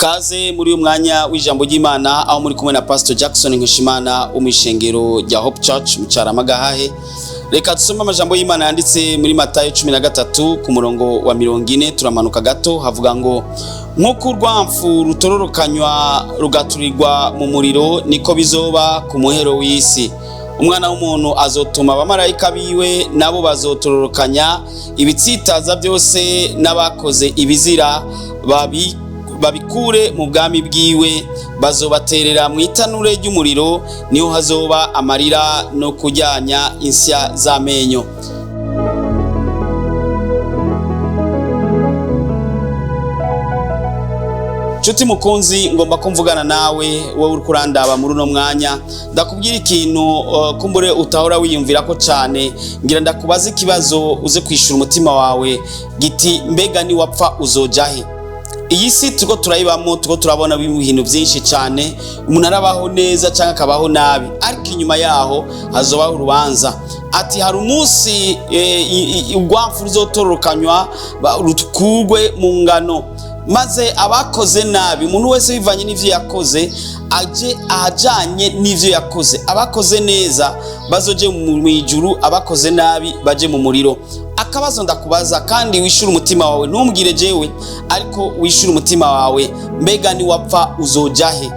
Kaze muri uyu mwanya w'ijambo ry'Imana aho muri kumwe na Pastor Jackson NKESHIMANA umw'ishengero rya Hope Church mu Cyaramagahahe. Reka dusome amajambo y'Imana yanditse muri Matayo 13 ku murongo wa 40. Turamanuka gato havuga ngo nk'uko urwamfu rutororokanywa rugaturirwa mu muriro niko bizoba ku muhero w'isi. Umwana w'umuntu azotuma abamarayika biwe nabo bazotororokanya ibitsitaza byose n'abakoze ibizira babikure mu bwami bwiwe, bazobaterera mu itanure ry'umuriro, niho hazoba amarira no kujyanya insya z'amenyo. Chuti mukunzi, ngomba kumvugana nawe wowe uri kurandaba muri uno mwanya, ndakubwira ikintu kumbure utahora wiyumvira ko cyane, ngira ndakubaza ikibazo uze kwishura umutima wawe giti mbega ni wapfa uzojahe. Iyi si tuko turayibamo, tuko turabona ibintu byinshi cyane, umuntu arabaho neza cyangwa akabaho nabi, ariko inyuma yaho hazobaho urubanza. Ati hari umunsi urwamfu ruzotororokanywa rutukugwe mu ngano, maze abakoze nabi umuntu wese bivanye n'ivyo yakoze aje ahajanye n'ivyo yakoze. Abakoze neza bazoje mu ijuru, abakoze nabi baje mu muriro. Akabazo ndakubaza kandi wishura umutima wawe, ntumbwire jewe ariko wishura umutima wawe, mbega ni wapfa uzojahe?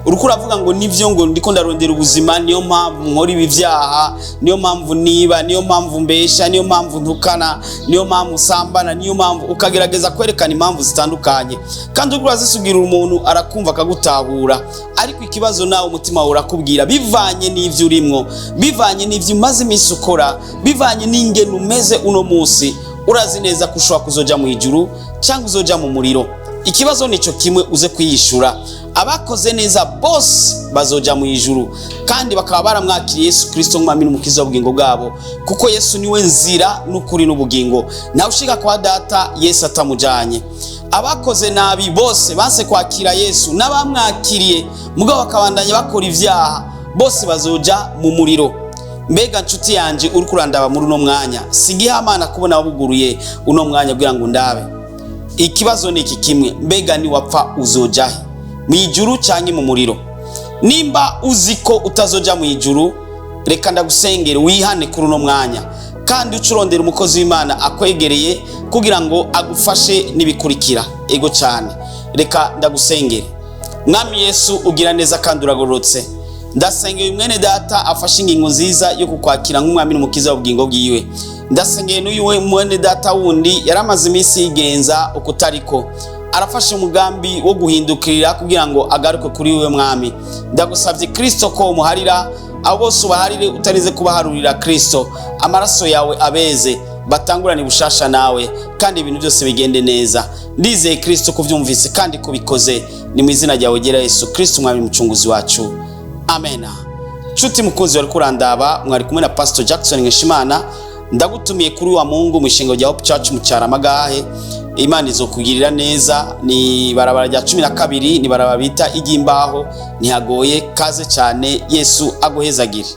Uruko uravuga ngo nivyo, ngo ndiko ndarondera ubuzima, niyo mpamvu nkora ibi vyaha, niyo mpamvu niba, niyo mpamvu mbesha, niyo mpamvu ntukana, niyo mpamvu sambana, niyo mpamvu ukagerageza kwerekana impamvu zitandukanye, kandi uriko urazisugira umuntu arakumva akagutahura. Ariko ikibazo nawe umutima wawe urakubwira bivanye n'ivyo urimwo, bivanye n'ivyo umaze iminsi ukora, bivanye n'ingene umeze uno munsi, urazi neza ko ushobora kuzoja mu ijuru cyangwa uzoja mu muriro. Ikibazo nico kimwe uze kwiyishura. Abakoze neza bose bazoja mu ijuru, kandi bakaba baramwakiriye Yesu Kristo nk'umwami n'umukiza w'ubugingo bwabo, kuko Yesu niwe nzira n'ukuri n'ubugingo. Nawe ushika kwa data Yesu atamujanye. Abakoze nabi bose banse kwakira Yesu n'abamwakiriye mugabo bakabandanya bakora ivyaha, bose bazoja mu muriro. Mbega nshuti yanje uri kurandaba muri uno mwanya, sigihamana kubona wabuguruye uno mwanya kugira ngo ndabe. Ikibazo ni iki kimwe, mbega ni wapfa uzojahe? Mu ijuru cyangwa mu muriro? Nimba uziko utazoja mu ijuru, reka ndagusengere wihane kuri uno mwanya, kandi ucurondera umukozi w'Imana akwegereye kugira ngo agufashe nibikurikira. Ego cyane, reka ndagusengere. Mwami Yesu ugira neza kandi uragororotse, ndasengeye mwene data afashe ingingo nziza yo kukwakira nk'umwami n'umukiza w'ubugingo bwiwe. Ndasengeye n'uyu mwene data wundi yaramaze iminsi yigenza ukutariko, arafashe umugambi wo guhindukirira kugira ngo agaruke kuri wewe mwami. Ndagusabye Kristo ko umuharira, abo bose ubaharire utarize kubaharurira Kristo, amaraso yawe abeze, batangurane bushasha nawe, kandi ibintu byose bigende neza. Ndizeye Kristo kuvyumvise kandi kubikoze, ni mu izina ryawe gera Yesu Kristo mwami mucunguzi wacu, amena. Chuti mukunzi wari kurandaba, mwari kumwe na Pastor Jackson NKESHIMANA. Ndagutumiye kuri wa Mungu mu ishengero rya Hope Church mu Cyaramagahahe. Imana izokugirira neza. Ni barabara rya 12, ni barabara bita igimbaho, ntihagoye. Kaze cyane, Yesu aguhezagire.